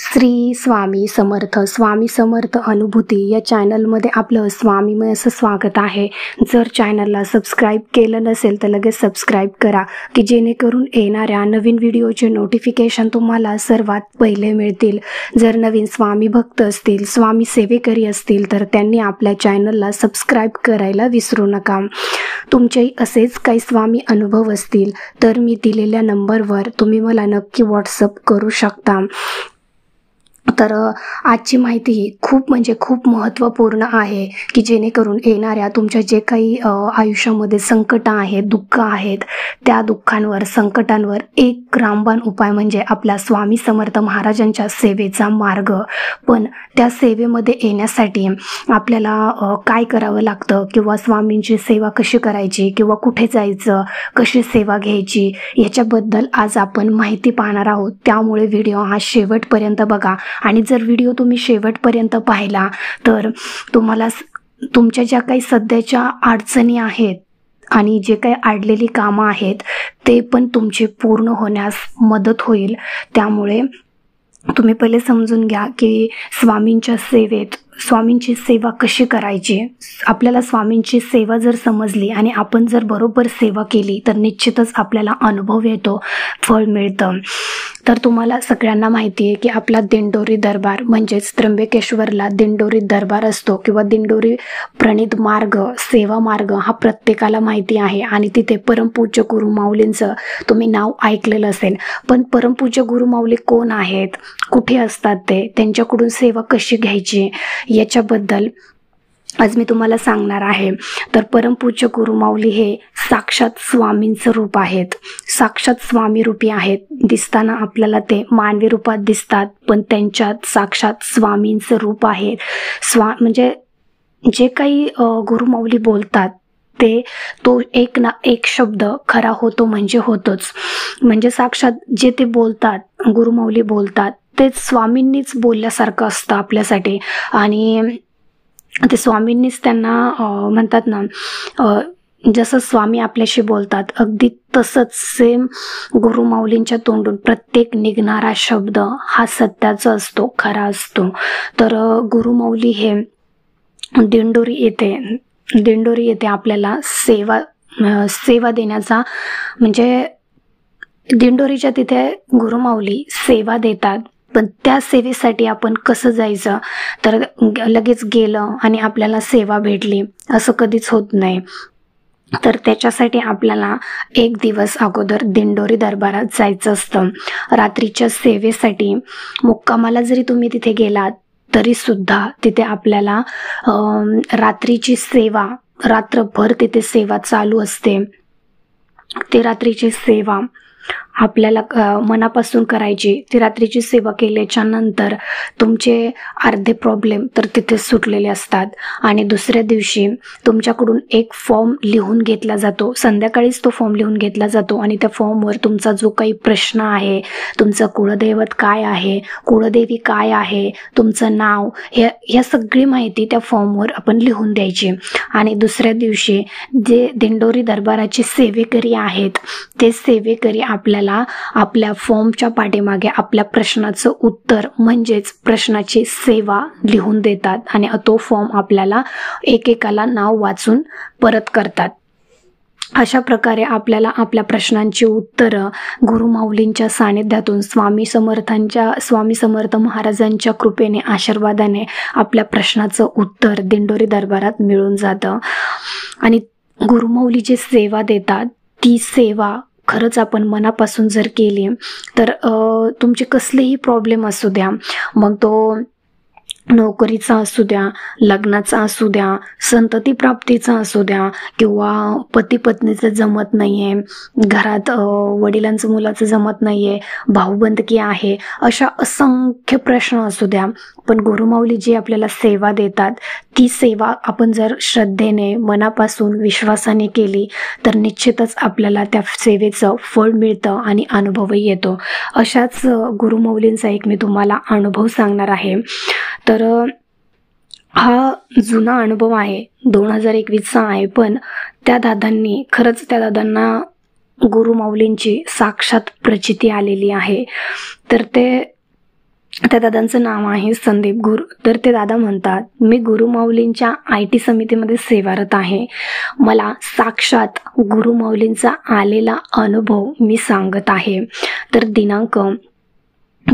श्री स्वामी समर्थ. स्वामी समर्थ अनुभूती या चॅनलमध्ये आपलं स्वामीमय असं स्वागत आहे. जर चॅनलला सबस्क्राईब केलं नसेल तर लगेच सबस्क्राईब करा की जेणेकरून येणाऱ्या नवीन व्हिडिओचे नोटिफिकेशन तुम्हाला सर्वात पहिले मिळतील. जर नवीन स्वामी भक्त असतील, स्वामी सेवेकरी असतील तर त्यांनी आपल्या चॅनलला सबस्क्राईब करायला विसरू नका. तुमचे असेच काही स्वामी अनुभव असतील तर मी दिलेल्या नंबरवर तुम्ही मला नक्की व्हॉट्सअप करू शकता. तर आजची माहिती खूप खूप महत्त्वपूर्ण आहे की जेणेकरून येणाऱ्या तुमच्या जे काही आयुष्यामध्ये संकट आहेत, दुःख आहेत, त्या दुःखांवर, संकटांवर एक रामबाण उपाय म्हणजे आपल्या स्वामी समर्थ महाराजांच्या सेवेचा मार्ग. पण त्या सेवेमध्ये येण्यासाठी आपल्याला काय करावं लागतं किंवा स्वामींची सेवा कशी करायची किंवा कुठे जायचं, कशी सेवा घ्यायची याच्याबद्दल आज आपण माहिती पाहणार आहोत. त्यामुळे व्हिडिओ हा शेवटपर्यंत बघा. आणि जर व्हिडिओ तुम्ही शेवटपर्यंत पाहिला तर तुम्हाला तुमच्या ज्या काही सध्याच्या अडचणी आहेत आणि जे काही अडलेली कामं आहेत ते पण तुमचे पूर्ण होण्यास मदत होईल. त्यामुळे तुम्ही पहिले समजून घ्या की स्वामींच्या सेवेत स्वामींची सेवा कशी करायची. आपल्याला स्वामींची सेवा जर समजली आणि आपण जर बरोबर सेवा केली तर निश्चितच आपल्याला अनुभव येतो, फळ मिळतं. तर तुम्हाला सगळ्यांना माहिती आहे की आपला दिंडोरी दरबार म्हणजेच त्र्यंबकेश्वरला दिंडोरी दरबार असतो किंवा दिंडोरी प्रणित मार्ग, सेवा मार्ग हा प्रत्येकाला माहिती आहे. आणि तिथे परमपूज्य गुरु माऊलींचं तुम्ही नाव ऐकलेलं असेल. पण परमपूज्य गुरु माऊली कोण आहेत, कुठे असतात ते, त्यांच्याकडून सेवा कशी घ्यायची याच्याबद्दल आज मी तुम्हाला सांगणार आहे. तर परमपूज्य गुरु माऊली हे साक्षात स्वामींचं रूप आहेत, साक्षात स्वामी रूपी आहेत. दिसताना आपल्याला ते मानवी रूपात दिसतात पण त्यांच्यात साक्षात स्वामींचं रूप आहे. म्हणजे जे काही गुरु माऊली बोलतात ते तो एक ना एक शब्द खरा होतो म्हणजे होतोच. म्हणजे साक्षात जे ते बोलतात, गुरु माऊली बोलतात तेच स्वामींनीच बोलल्यासारखं असतं आपल्यासाठी. आणि ते स्वामींनीच त्यांना म्हणतात ना, जसं स्वामी आपल्याशी बोलतात अगदी तसंच सेम गुरु माऊलींच्या तोंडून प्रत्येक निघणारा शब्द हा सत्याचा असतो, खरा असतो. तर गुरु माऊली हे दिंडोरी येथे आपल्याला सेवा देण्याचा म्हणजे दिंडोरीच्या तिथे गुरु माऊली सेवा देतात. पण त्या सेवेसाठी आपण कसं जायचं, तर लगेच गेलं आणि आपल्याला सेवा भेटली असं कधीच होत नाही. तर त्याच्यासाठी आपल्याला एक दिवस अगोदर दिंडोरी दरबारात जायचं असतं. रात्रीच्या सेवेसाठी मुक्कामाला जरी तुम्ही तिथे गेलात तरी सुद्धा तिथे आपल्याला रात्रीची सेवा, रात्रभर तिथे सेवा चालू असते. ते रात्रीची सेवा आपल्याला मनापासून करायची. ती रात्रीची सेवा केल्याच्या नंतर तुमचे अर्धे प्रॉब्लेम तर तिथे सुटलेले असतात. आणि दुसऱ्या दिवशी तुमच्याकडून एक फॉर्म लिहून घेतला जातो. संध्याकाळीच तो फॉर्म लिहून घेतला जातो आणि त्या फॉर्मवर तुमचा जो काही प्रश्न आहे, तुमचं कुळदैवत काय आहे, कुळदेवी काय आहे, तुमचं नाव, ह्या सगळी माहिती त्या फॉर्मवर आपण लिहून द्यायची. आणि दुसऱ्या दिवशी जे दिंडोरी दरबाराचे सेवेकरी आहेत ते सेवेकरी आपल्याला आपल्या फॉर्मच्या पाठीमागे आपल्या प्रश्नाचं उत्तर म्हणजेच प्रश्नाची सेवा लिहून देतात आणि तो फॉर्म आपल्याला एकेकाला नाव वाचून परत करतात. अशा प्रकारे आपल्याला आपल्या प्रश्नांची उत्तरं गुरु माऊलींच्या सानिध्यातून स्वामी समर्थ महाराजांच्या कृपेने, आशीर्वादाने आपल्या प्रश्नाचं उत्तर दिंडोरी दरबारात मिळून जातं. आणि गुरु माऊली जे सेवा देतात ती सेवा खरंच आपण मनापासून जर केली तर तुमचे कसलेही प्रॉब्लेम असू द्या, मग तो नोकरीचा असू द्या, लग्नाचा असू द्या, संतती प्राप्तीचा असू द्या किंवा पती पत्नीचं जमत नाही आहे, घरात वडिलांचं मुलाचं जमत नाही आहे, भाऊबंदकी आहे, अशा असंख्य प्रश्न असू द्या. पण गुरु माऊली जी आपल्याला सेवा देतात ती सेवा आपण जर श्रद्धेने, मनापासून, विश्वासाने केली तर निश्चितच आपल्याला त्या सेवेचं फळ मिळतं आणि अनुभवही येतो. अशाच गुरु माऊलींचा एक मी तुम्हाला अनुभव सांगणार आहे. तर हा जुना अनुभव आहे, 2021चा आहे. पण त्या दादांना गुरु माऊलींची साक्षात प्रचिती आलेली आहे. तर ते त्या दादांचं नाव आहे संदीप गुरु. तर ते दादा म्हणतात, मी गुरुमाऊलींच्या IT समितीमध्ये सेवारत आहे. मला साक्षात गुरुमाऊलींचा आलेला अनुभव मी सांगत आहे. तर दिनांक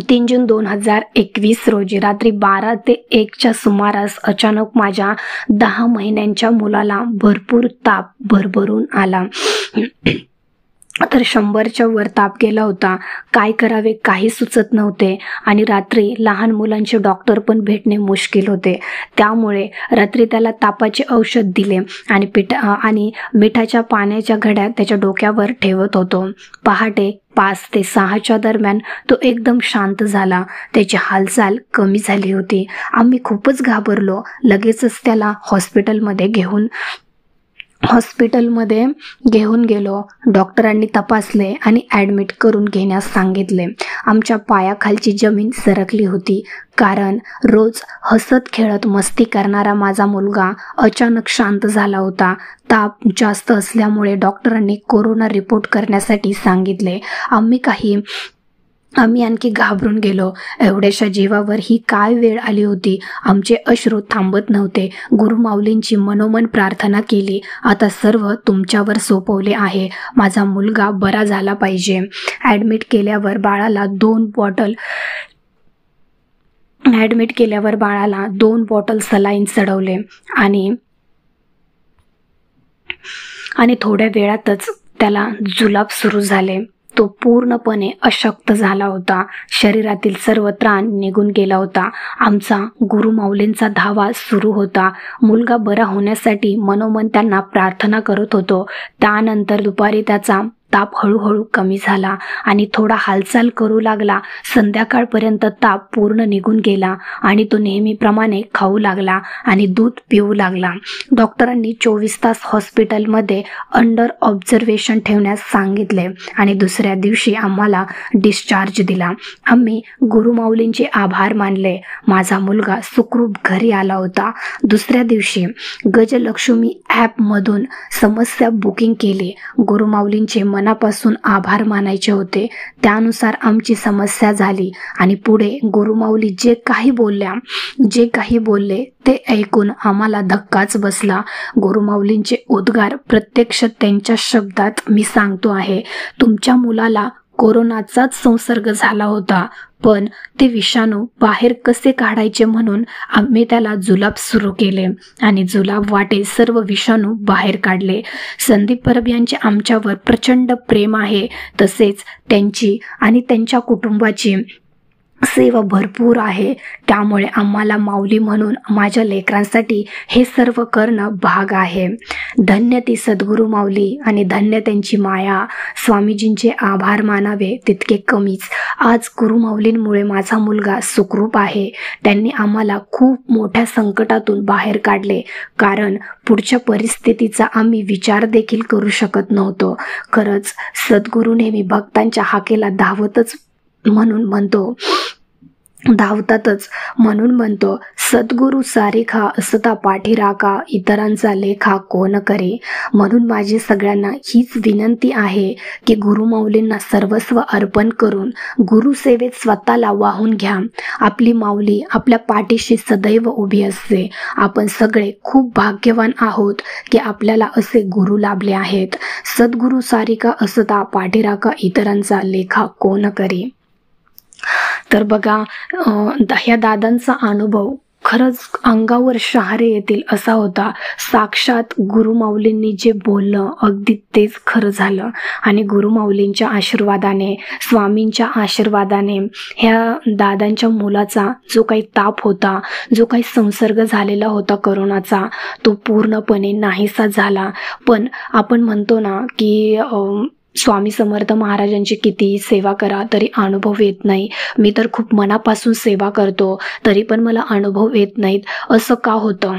3 जून 2021 रोजी रात्री 12 ते 1च्या सुमारास अचानक माझ्या 10 महिन्यांच्या मुलाला भरपूर ताप भरभरून आला. तर 100च्या वर ताप गेला होता. काय करावे काही सुचत नव्हते आणि रात्री लहान मुलांचे डॉक्टर पण भेटणे मुश्किल होते. त्यामुळे रात्री त्याला तापाचे औषध दिले आणि मिठाच्या पाण्याच्या घड्या त्याच्या डोक्यावर ठेवत होतो. पहाटे 5 ते 6च्या दरम्यान तो एकदम शांत झाला. त्याची हालचाल कमी झाली होती. आम्ही खूपच घाबरलो. लगेचच त्याला हॉस्पिटलमध्ये घेऊन गेलो. डॉक्टरांनी तपासले आणि ॲडमिट करून घेण्यास सांगितले. आमच्या पायाखालची जमीन सरकली होती, कारण रोज हसत खेळत मस्ती करणारा माझा मुलगा अचानक शांत झाला होता. ताप जास्त असल्यामुळे डॉक्टरांनी कोरोना रिपोर्ट करण्यासाठी सांगितले. आम्ही आणखी घाबरून गेलो. एवढ्याशा जीवावर ही काय वेळ आली होती. आमचे अश्रू थांबत नव्हते. गुरुमाऊलींची मनोमन प्रार्थना केली. आता सर्व तुमच्यावर सोपवले आहे. माझा मुलगा बरा झाला पाहिजे. ॲडमिट केल्यावर बाळाला 2 बॉटल सलाईन चढवले आणि थोड्या वेळातच त्याला जुलाब सुरू झाले. तो पूर्णपणे अशक्त झाला होता. शरीरातील सर्व त्राण निघून गेला होता. आमचा गुरुमाऊलींचा धावा सुरू होता. मुलगा बरा होण्यासाठी मनोमन त्यांना प्रार्थना करत होतो. त्यानंतर दुपारी त्याचा ताप हळूहळू कमी झाला आणि थोडा हालचाल करू लागला. संध्याकाळपर्यंत ताप पूर्ण निघून गेला आणि तो नेहमीप्रमाणे खाऊ लागला आणि दूध पिऊ लागला. डॉक्टरांनी 24 तास हॉस्पिटलमध्ये अंडर ऑब्झर्वेशन ठेवण्यास सांगितले आणि दुसऱ्या दिवशी आम्हाला डिस्चार्ज दिला. आम्ही गुरुमाऊलींचे आभार मानले. माझा मुलगा सुखरूप घरी आला होता. दुसऱ्या दिवशी गजलक्ष्मी ॲपमधून समस्या बुकिंग केली. गुरुमाऊलींचे मनापासून आभार मानायचे होते. त्यानुसार आमची समस्या झाली आणि पुढे गुरुमाऊली जे काही बोलले ते ऐकून आम्हाला धक्काच बसला. गुरुमाऊलींचे उद्गार प्रत्यक्ष त्यांच्या शब्दात मी सांगतो आहे. तुमच्या मुलाला कोरोनाचाच संसर्ग झाला होता, पण ते विषाणू बाहेर कसे काढायचे म्हणून आम्ही त्याला जुलाब सुरू केले आणि जुलाब वाटे सर्व विषाणू बाहेर काढले. संदीप परब यांचे आमच्यावर प्रचंड प्रेम आहे. तसेच त्यांची आणि त्यांच्या कुटुंबाची सेवा भरपूर आहे. त्यामुळे आम्हाला माऊली म्हणून माझ्या लेकरांसाठी हे सर्व करणं भाग आहे. धन्य ती सद्गुरू माऊली आणि धन्य त्यांची माया. स्वामीजींचे आभार मानावे तितके कमीच. आज गुरुमाऊलींमुळे माझा मुलगा सुखरूप आहे. त्यांनी आम्हाला खूप मोठ्या संकटातून बाहेर काढले, कारण पुढच्या परिस्थितीचा आम्ही विचार देखील करू शकत नव्हतो. खरंच सद्गुरू नेहमी भक्तांच्या हाकेला धावतातच म्हणून म्हणतो, सद्गुरू सारिखा असता पाठीराखा, इतरांचा लेखा कोण करे. म्हणून माझी सगळ्यांना हीच विनंती आहे की गुरुमाऊलींना सर्वस्व अर्पण करून गुरुसेवेत स्वतःला वाहून घ्या. आपली माऊली आपल्या पाठीशी सदैव उभी असते. आपण सगळे खूप भाग्यवान आहोत की आपल्याला असे गुरु लाभले आहेत. सद्गुरू सारिका असता पाठीराखा, इतरांचा लेखा कोण करे. तर बघा, ह्या दादांचा अनुभव खरंच अंगावर शहारे येतील असा होता. साक्षात गुरुमाऊलींनी जे बोललं अगदी तेच खरं झालं आणि गुरुमाऊलींच्या आशीर्वादाने, स्वामींच्या आशीर्वादाने ह्या दादांच्या मुलाचा जो काही ताप होता, जो काही संसर्ग झालेला होता करोनाचा, तो पूर्णपणे नाहीसा झाला. पण आपण म्हणतो ना की स्वामी समर्थ महाराजांची किती सेवा करा तरी अनुभव येत नाही. मी तर खूप मनापासून सेवा करतो तरी पण मला अनुभव येत नाहीत. असं का होतं?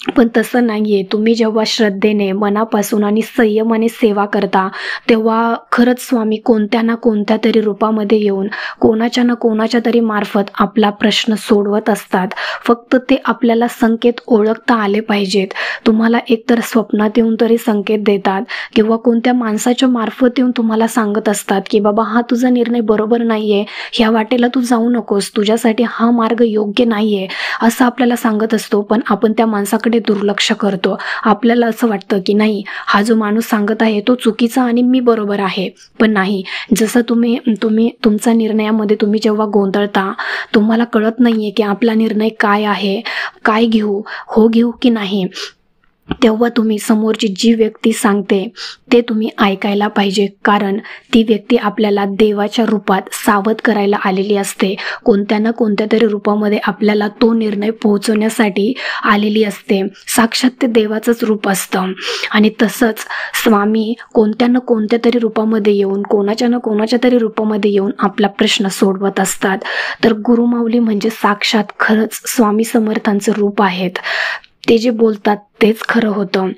पण तसं नाहीये. तुम्ही जेव्हा श्रद्धेने, मनापासून आणि संयमाने सेवा करता, तेव्हा खरंच स्वामी कोणत्या ना कोणत्या तरी रूपामध्ये येऊन कोणाच्या ना कोणाच्या तरी मार्फत आपला प्रश्न सोडवत असतात. फक्त ते आपल्याला संकेत ओळखता आले पाहिजेत. तुम्हाला एकतर स्वप्नात येऊन तरी संकेत देतात किंवा कोणत्या माणसाच्या मार्फत येऊन तुम्हाला सांगत असतात की बाबा हा तुझा निर्णय बरोबर नाहीये, ह्या वाटेला तू जाऊ नकोस, तुझ्यासाठी हा मार्ग योग्य नाहीये, असं आपल्याला सांगत असतो. पण आपण त्या माणसाकडे दुर्लक्ष करतो. आपल्याला असं वाटतं की नाही, हा जो माणूस सांगत आहे तो चुकीचा आणि मी बरोबर आहे. पण नाही, जसं तुम्ही तुमचा निर्णयामध्ये तुम्ही जेव्हा गोंधळता, तुम्हाला कळत नाहीये की आपला निर्णय काय आहे, काय घेऊ, हो घेऊ की नाही, तेव्हा तुम्ही समोरची जी व्यक्ती सांगते ते तुम्ही ऐकायला पाहिजे. कारण ती व्यक्ती आपल्याला देवाच्या रूपात सावध करायला आलेली असते. कोणत्या ना कोणत्या तरी रूपामध्ये आपल्याला तो निर्णय पोहोचवण्यासाठी आलेली असते. साक्षात ते देवाचंच रूप असतं. आणि तसंच स्वामी कोणत्या ना कोणत्या तरी रूपामध्ये येऊन, कोणाच्या ना कोणाच्या तरी रूपामध्ये येऊन आपला प्रश्न सोडवत असतात. तर गुरुमाऊली म्हणजे साक्षात खरंच स्वामी समर्थांचं रूप आहेत. ते जे बोलतात तेच खरं होतं.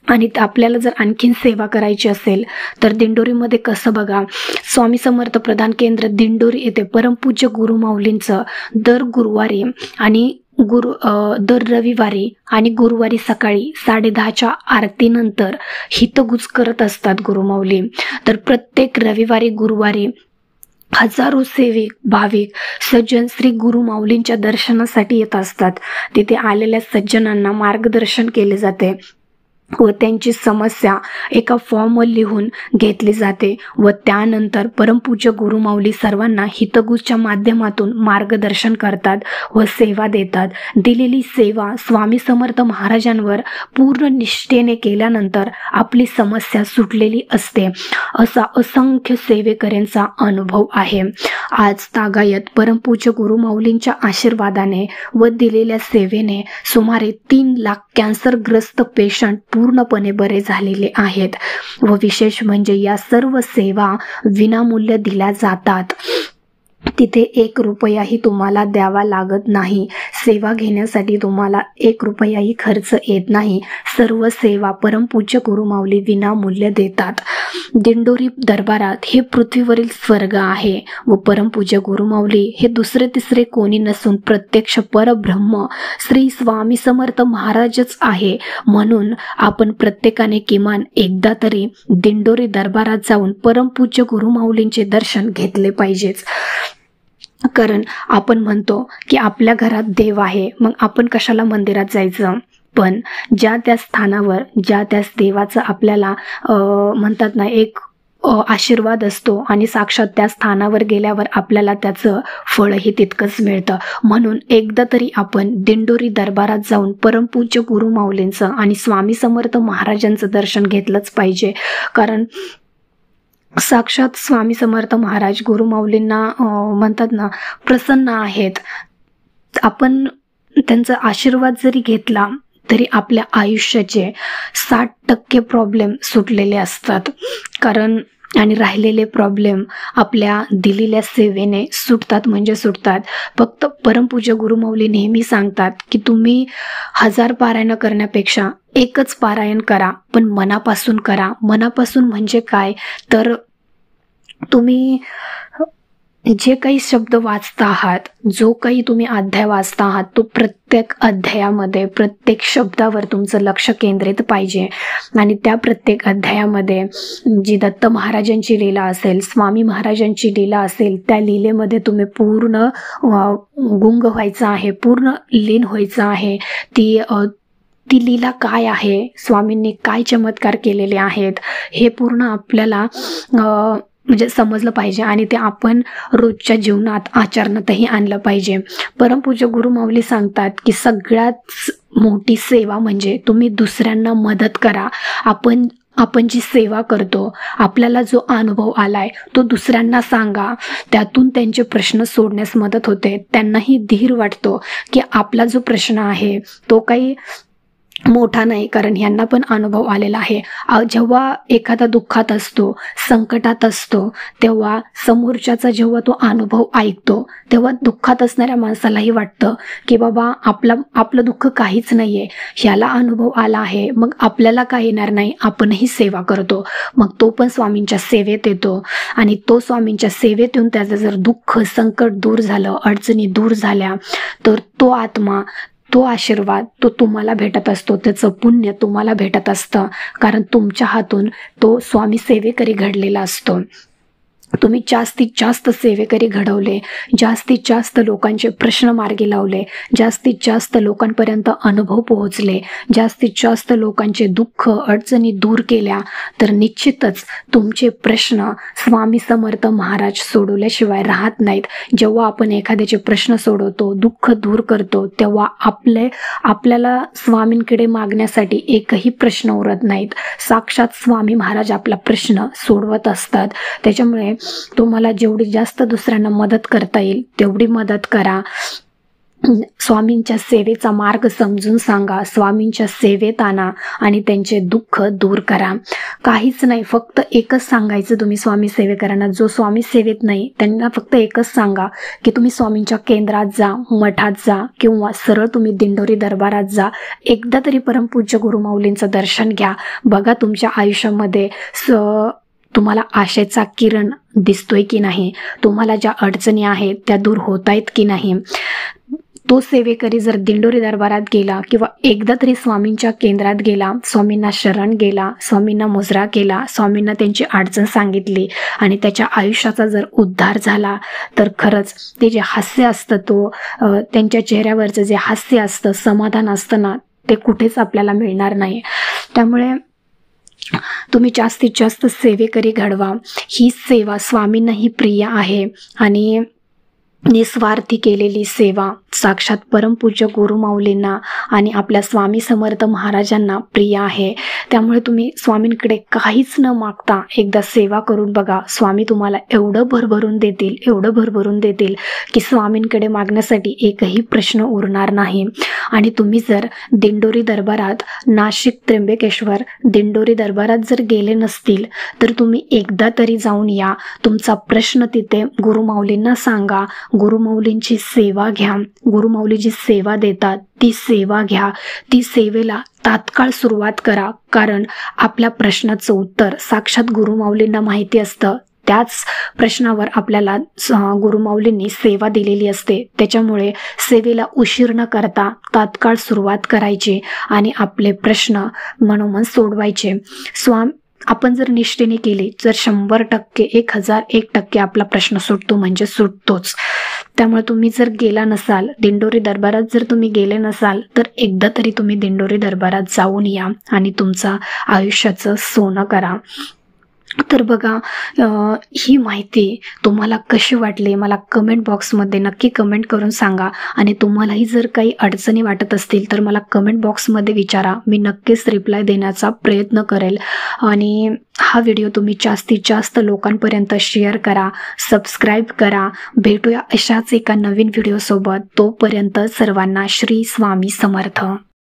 आणि आपल्याला जर आणखीन सेवा करायची असेल तर दिंडोरीमध्ये कसं बघा, स्वामी समर्थ प्रधान केंद्र दिंडोरी येथे परमपूज्य गुरुमाऊलींचं दर गुरुवारी आणि दर रविवारी आणि गुरुवारी सकाळी 10:30च्या आरतीनंतर हितगुज करत असतात गुरुमाऊली. तर प्रत्येक रविवारी गुरुवारी हजारो सेविक, भाविक, सज्जन श्री गुरु माऊलींच्या दर्शनासाठी येत असतात. तिथे आलेल्या सज्जनांना मार्गदर्शन केले जाते व त्यांची समस्या एका फॉर्मवर लिहून घेतली जाते व त्यानंतर परमपूज्य गुरुमाऊली सर्वांना हितगुजच्या माध्यमातून मार्गदर्शन करतात व सेवा देतात. दिलेली सेवा स्वामी समर्थ महाराजांवर पूर्ण निष्ठेने केल्यानंतर आपली समस्या सुटलेली असते. असा असंख्य सेवेकऱ्यांचा अनुभव आहे. आज तागायत परमपूज्य गुरुमाऊलींच्या आशीर्वादाने व दिलेल्या सेवेने सुमारे 3 लाख कॅन्सरग्रस्त पेशंट पूर्णपणे बरे झालेले आहेत. व विशेष म्हणजे या सर्व सेवा विनामूल्य दिल्या जातात. तिथे 1 रुपयाही तुम्हाला द्यावा लागत नाही. सेवा घेण्यासाठी तुम्हाला 1 रुपयाही खर्च येत नाही. सर्व सेवा परमपूज्य गुरुमाऊली विनामूल्य देतात. दिंडोरी दरबारात हे पृथ्वीवरील स्वर्ग आहे व परमपूज्य गुरुमाऊली हे दुसरे तिसरे कोणी नसून प्रत्यक्ष परब्रह्म श्री स्वामी समर्थ महाराजच आहे. म्हणून आपण प्रत्येकाने किमान एकदा तरी दिंडोरी दरबारात जाऊन परमपूज्य गुरुमाऊलींचे दर्शन घेतले पाहिजेच. कारण आपण म्हणतो की आपल्या घरात देव आहे, मग आपण कशाला मंदिरात जायचं. पण ज्या त्या स्थानावर ज्या त्या देवाचं आपल्याला म्हणतात ना एक आशीर्वाद असतो आणि साक्षात त्या स्थानावर गेल्यावर आपल्याला त्याचं फळही तितकंच मिळतं. म्हणून एकदा तरी आपण दिंडोरी दरबारात जाऊन परमपूज्य गुरुमाऊलींचं आणि स्वामी समर्थ महाराजांचं दर्शन घेतलंच पाहिजे. कारण साक्षात स्वामी समर्थ महाराज गुरुमाऊलींना म्हणतात ना प्रसन्न आहेत. आपण त्यांचा आशीर्वाद जरी घेतला तरी आपल्या आयुष्याचे 60% प्रॉब्लेम सुटलेले असतात. कारण आणि राहिलेले प्रॉब्लेम आपल्या दिलेल्या सेवेने सुटतात म्हणजे सुटतात. फक्त परमपूज्य गुरुमाऊली नेहमी सांगतात की तुम्ही 1000 पारायण करण्यापेक्षा 1च पारायण करा, पण मनापासून करा. मनापासून म्हणजे काय तर तुम्ही जे काही शब्द वाचता आहात, जो काही तुम्ही अध्याय वाचता आहात, तो प्रत्येक अध्यायामध्ये प्रत्येक शब्दावर तुमचं लक्ष केंद्रित पाहिजे. आणि त्या प्रत्येक अध्यायामध्ये जी दत्त महाराजांची लीला असेल, स्वामी महाराजांची लीला असेल, त्या लीलेमध्ये तुम्ही पूर्ण गुंग व्हायचं आहे, पूर्ण लीन व्हायचं आहे. ती लीला काय आहे, स्वामींनी काय चमत्कार केलेले आहेत, हे पूर्ण आपल्याला म्हणजे समजलं पाहिजे आणि ते आपण रोजच्या जीवनात आचरणातही आणलं पाहिजे. परमपूज्य गुरुमाऊली सांगतात की सगळ्यात मोठी सेवा म्हणजे तुम्ही दुसऱ्यांना मदत करा. आपण जी सेवा करतो, आपल्याला जो अनुभव आलाय तो दुसऱ्यांना सांगा. त्यातून त्यांचे प्रश्न सोडण्यास मदत होते. त्यांनाही धीर वाटतो की आपला जो प्रश्न आहे तो काही मोठा नाही, कारण ह्यांना पण अनुभव आलेला आहे. जेव्हा एखादा दुःखात असतो, संकटात असतो, तेव्हा समोरच्याचा जेव्हा तो अनुभव ऐकतो, तेव्हा दुःखात असणाऱ्या माणसालाही वाटतं की बाबा आपलं दुःख काहीच नाहीये, ह्याला अनुभव आला आहे, मग आपल्याला काय येणार नाही, आपणही सेवा करतो. मग तो पण स्वामींच्या सेवेत येतो आणि तो स्वामींच्या सेवेत येऊन त्याचं जर दुःख संकट दूर झालं, अडचणी दूर झाल्या, तर तो आत्मा, तो आशीर्वाद तो तुम्हाला भेटत असतो, त्याचं पुण्य तुम्हाला भेटत असतं, कारण तुमच्या हातून तो स्वामी सेवेकरी घडलेला असतो. तुम्ही जास्तीत जास्त सेवेकरी घडवले, जास्तीत जास्त लोकांचे प्रश्न मार्गी लावले, जास्तीत जास्त लोकांपर्यंत अनुभव पोहोचले, जास्तीत जास्त लोकांचे दुःख अडचणी दूर केल्या, तर निश्चितच तुमचे प्रश्न स्वामी समर्थ महाराज सोडवल्याशिवाय राहत नाहीत. जेव्हा आपण एखाद्याचे प्रश्न सोडवतो, दुःख दूर करतो, तेव्हा आपल्याला स्वामींकडे मागण्यासाठी एकही प्रश्न उरत नाहीत. साक्षात स्वामी महाराज आपला प्रश्न सोडवत असतात. त्याच्यामुळे तुम्हाला जेवढी जास्त दुसऱ्यांना मदत करता येईल तेवढी मदत करा. स्वामींच्या सेवेचा मार्ग समजून सांगा, स्वामींच्या सेवेत आणा आणि त्यांचे दुःख दूर करा. काहीच नाही, फक्त एकच सांगायचं तुम्ही स्वामी सेवेकरांना. जो स्वामी सेवेत नाही त्यांना फक्त एकच सांगा की तुम्ही स्वामींच्या केंद्रात जा, मठात जा, किंवा सरळ तुम्ही दिंडोरी दरबारात जा. एकदा तरी परमपूज्य गुरुमाऊलींचं दर्शन घ्या. बघा तुमच्या आयुष्यामध्ये तुम्हाला आशेचा किरण दिसतोय की नाही, तुम्हाला ज्या अडचणी आहेत त्या दूर होत आहेत की नाही. तो सेवेकरी जर दिंडोरी दरबारात गेला किंवा एकदा तरी स्वामींच्या केंद्रात गेला, स्वामींना शरण गेला, स्वामींना मुजरा केला, स्वामींना त्यांची अडचण सांगितली आणि त्याच्या आयुष्याचा जर उद्धार झाला, तर खरंच ते जे हास्य असतं, त्यांच्या चेहऱ्यावरचं जे हास्य असतं, समाधान असतं ना, ते कुठेच आपल्याला मिळणार नाही. त्यामुळे तुम्ही जास्तीत जास्त सेवेकरी घडवा. ही सेवा स्वामींनाही प्रिय आहे आणि निस्वार्थी केलेली सेवा साक्षात परमपूज्य गुरुमाऊलींना आणि आपल्या स्वामी समर्थ महाराजांना प्रिय आहे. त्यामुळे तुम्ही स्वामींकडे काहीच न मागता एकदा सेवा करून बघा. स्वामी तुम्हाला एवढं भरभरून देतील, एवढं भरभरून देतील की स्वामींकडे मागण्यासाठी एकही प्रश्न उरणार नाही. आणि तुम्ही जर दिंडोरी दरबारात, नाशिक त्र्यंबकेश्वर दिंडोरी दरबारात जर गेले नसतील, तर तुम्ही एकदा तरी जाऊन या. तुमचा प्रश्न तिथे गुरुमाऊलींना सांगा, गुरुमाऊलींची सेवा घ्या. गुरुमाऊली जी सेवा देतात ती सेवा घ्या. ती सेवेला तात्काळ सुरुवात करा, कारण आपल्या प्रश्नाचं उत्तर साक्षात गुरुमाऊलींना माहिती असतं. त्याच प्रश्नावर आपल्याला गुरुमाऊलींनी सेवा दिलेली असते. त्याच्यामुळे सेवेला उशीर न करता तात्काळ सुरुवात करायची आणि आपले प्रश्न मनोमन सोडवायचे. आपण जर निष्ठेने केली, जर 100%, 1001% आपला प्रश्न सुटतो म्हणजे सुटतोच. त्यामुळे तुम्ही जर गेला नसाल, दिंडोरी दरबारात जर तुम्ही गेले नसाल, तर एकदा तरी तुम्ही दिंडोरी दरबारात जाऊन या आणि तुमचं आयुष्याचं सोनं करा. तर बघा, ही माहिती तुम्हाला कशी वाटली मला कमेंट बॉक्समध्ये नक्की कमेंट करून सांगा. आणि तुम्हालाही जर काही अडचणी वाटत असतील तर मला कमेंट बॉक्समध्ये विचारा, मी नक्कीच रिप्लाय देण्याचा प्रयत्न करेल. आणि हा व्हिडिओ तुम्ही जास्तीत जास्त लोकांपर्यंत शेअर करा, सबस्क्राईब करा. भेटूया अशाच एका नवीन व्हिडिओसोबत. तोपर्यंत सर्वांना श्री स्वामी समर्थ.